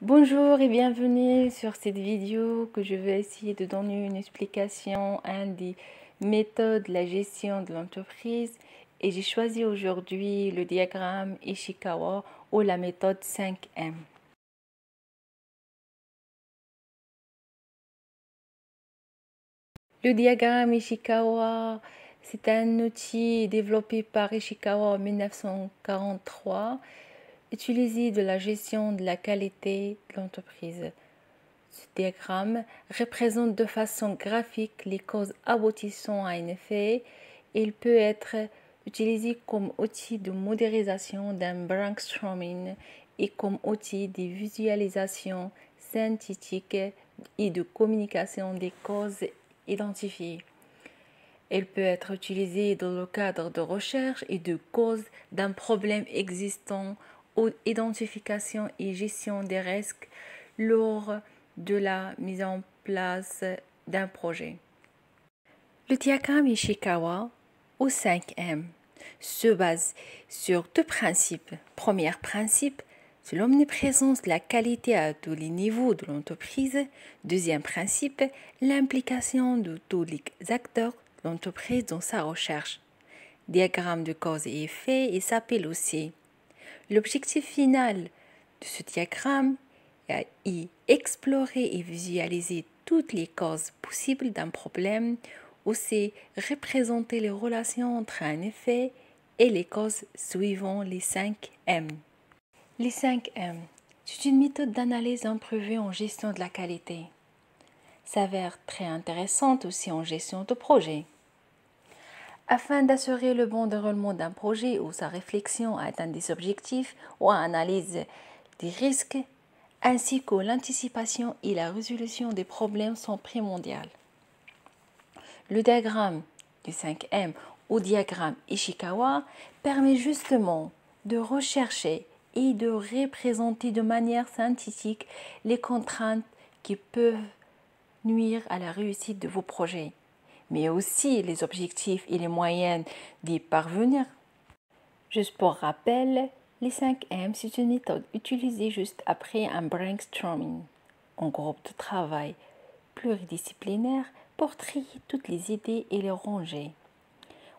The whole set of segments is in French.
Bonjour et bienvenue sur cette vidéo que je vais essayer de donner une explication à une des méthodes de la gestion de l'entreprise et j'ai choisi aujourd'hui le diagramme Ishikawa ou la méthode 5M. Le diagramme Ishikawa, c'est un outil développé par Ishikawa en 1943, utilisé de la gestion de la qualité de l'entreprise. Ce diagramme représente de façon graphique les causes aboutissant à un effet. Il peut être utilisé comme outil de modélisation d'un brainstorming et comme outil de visualisation synthétique et de communication des causes identifiées. Il peut être utilisé dans le cadre de recherche et de cause d'un problème existant ou identification et gestion des risques lors de la mise en place d'un projet. Le diagramme Ishikawa ou 5M se base sur deux principes. Premier principe, c'est l'omniprésence de la qualité à tous les niveaux de l'entreprise. Deuxième principe, l'implication de tous les acteurs de l'entreprise dans sa recherche. Diagramme de cause et effet, il s'appelle aussi. L'objectif final de ce diagramme est explorer et visualiser toutes les causes possibles d'un problème, aussi représenter les relations entre un effet et les causes suivant les 5 M. Les 5 M, c'est une méthode d'analyse imprévue en gestion de la qualité. S'avère très intéressante aussi en gestion de projet. Afin d'assurer le bon déroulement d'un projet ou sa réflexion à atteindre des objectifs ou à analyse des risques, ainsi que l'anticipation et la résolution des problèmes sont primordiales. Le diagramme du 5M ou diagramme Ishikawa permet justement de rechercher et de représenter de manière synthétique les contraintes qui peuvent nuire à la réussite de vos projets, mais aussi les objectifs et les moyens d'y parvenir. Juste pour rappel, les 5M, c'est une méthode utilisée juste après un brainstorming, un groupe de travail pluridisciplinaire pour trier toutes les idées et les ranger.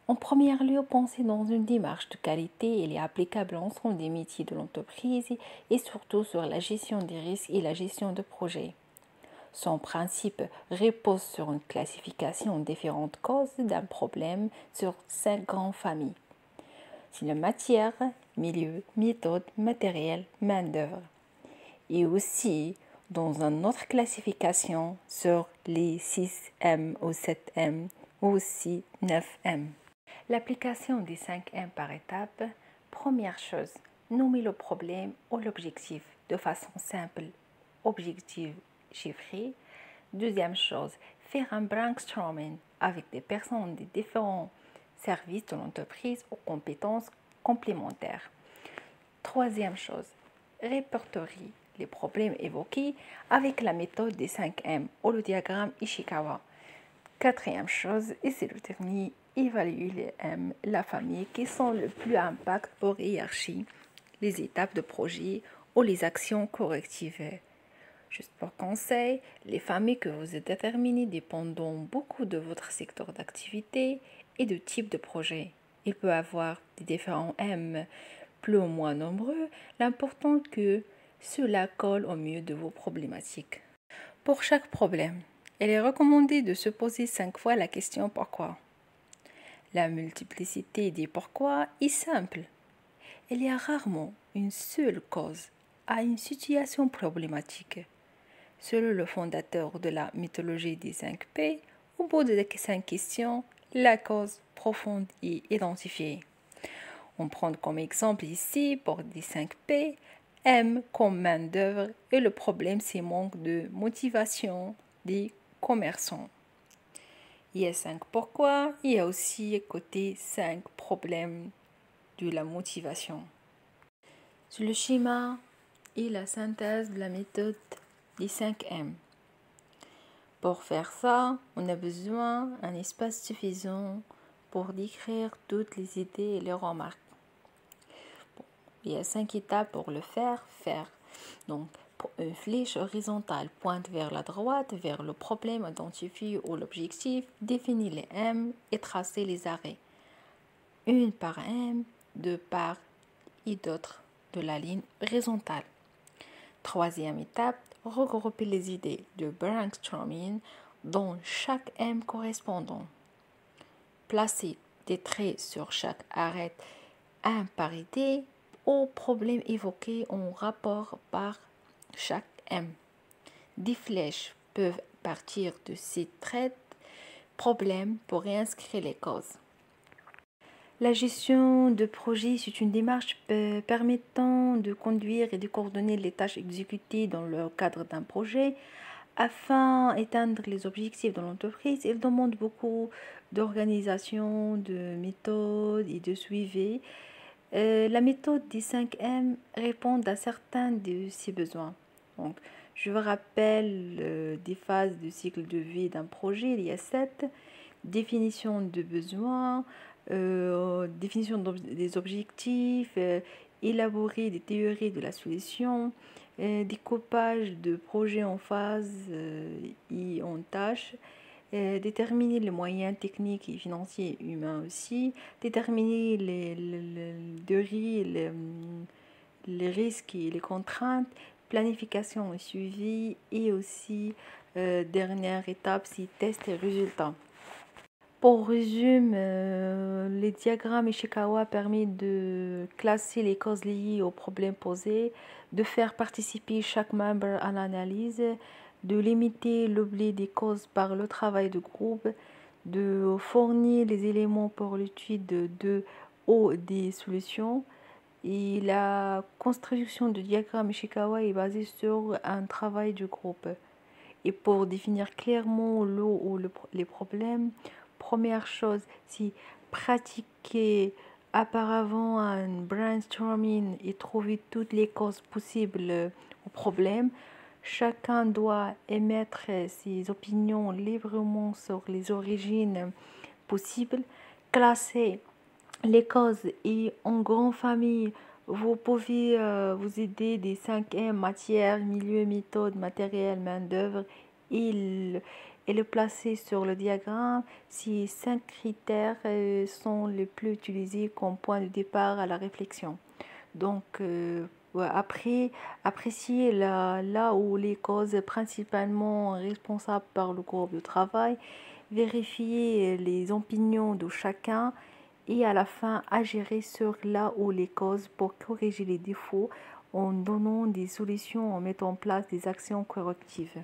En premier lieu, pensez dans une démarche de qualité, elle est applicable à l'ensemble des métiers de l'entreprise et surtout sur la gestion des risques et la gestion de projets. Son principe repose sur une classification de différentes causes d'un problème sur 5 grandes familles. C'est la matière, milieu, méthode, matériel, main-d'œuvre. Et aussi dans une autre classification sur les 6M ou 7M ou aussi 9M. L'application des 5M par étapes. Première chose, nommer le problème ou l'objectif de façon simple, objectif chiffré. Deuxième chose, faire un brainstorming avec des personnes des différents services de l'entreprise aux compétences complémentaires. Troisième chose, répertorier les problèmes évoqués avec la méthode des 5M ou le diagramme Ishikawa. Quatrième chose, et c'est le dernier, évaluer les M, la famille qui sont le plus impact pour hiérarchie, les étapes de projet ou les actions correctives. Juste pour conseil, les familles que vous déterminez dépendent beaucoup de votre secteur d'activité et de type de projet. Il peut y avoir des différents M plus ou moins nombreux, l'important est que cela colle au mieux de vos problématiques. Pour chaque problème, il est recommandé de se poser 5 fois la question pourquoi. La multiplicité des pourquoi est simple. Il y a rarement une seule cause à une situation problématique. Selon le fondateur de la mythologie des 5 P, au bout de 5 questions, la cause profonde est identifiée. On prend comme exemple ici, pour les 5 P, M comme main-d'œuvre et le problème c'est manque de motivation des commerçants. Il y a 5 pourquoi, il y a aussi côté 5 problèmes de la motivation. Le schéma et la synthèse de la méthode des 5 M. Pour faire ça, on a besoin d'un espace suffisant pour décrire toutes les idées et les remarques. Il y a 5 étapes pour le faire. Donc, une flèche horizontale pointe vers la droite, vers le problème identifié ou l'objectif, définissez les M et tracez les arrêts. Une par M, deux par et d'autres de la ligne horizontale. Troisième étape, regrouper les idées de brainstorming dans chaque M correspondant. Placez des traits sur chaque arrêt, un par idée, au problème évoqué en rapport par chaque M. Des flèches peuvent partir de ces traits problèmes pour réinscrire les causes. La gestion de projet, c'est une démarche permettant de conduire et de coordonner les tâches exécutées dans le cadre d'un projet afin d'atteindre les objectifs de l'entreprise. Il demande beaucoup d'organisation, de méthode et de suivi. La méthode des 5M répond à certains de ces besoins. Donc, je vous rappelle des phases du cycle de vie d'un projet. Il y a 7. Définition de besoins, définition des objectifs, élaborer des théories de la solution, découpage de projets en phases et en tâches, déterminer les moyens techniques et financiers humains aussi, déterminer les risques et les contraintes, planification et suivi, et aussi dernière étape, c'est test et résultats. Pour résumer, les diagrammes Ishikawa permettent de classer les causes liées aux problèmes posés, de faire participer chaque membre à l'analyse, de limiter l'oubli des causes par le travail de groupe, de fournir les éléments pour l'étude ou des solutions. Et la construction du diagramme Ishikawa est basée sur un travail de groupe. Et pour définir clairement les problèmes, première chose, c'est pratiquer auparavant un brainstorming et trouver toutes les causes possibles au problème. Chacun doit émettre ses opinions librement sur les origines possibles. Classer les causes et en grande famille, vous pouvez vous aider des 5M, matière, milieu, méthode, matériel, main-d'œuvre et le placer sur le diagramme. Ces 5 critères sont les plus utilisés comme point de départ à la réflexion. Donc, après, apprécier là où les causes principalement responsables par le groupe de travail, vérifier les opinions de chacun et à la fin agir sur là où les causes pour corriger les défauts en donnant des solutions, en mettant en place des actions correctives.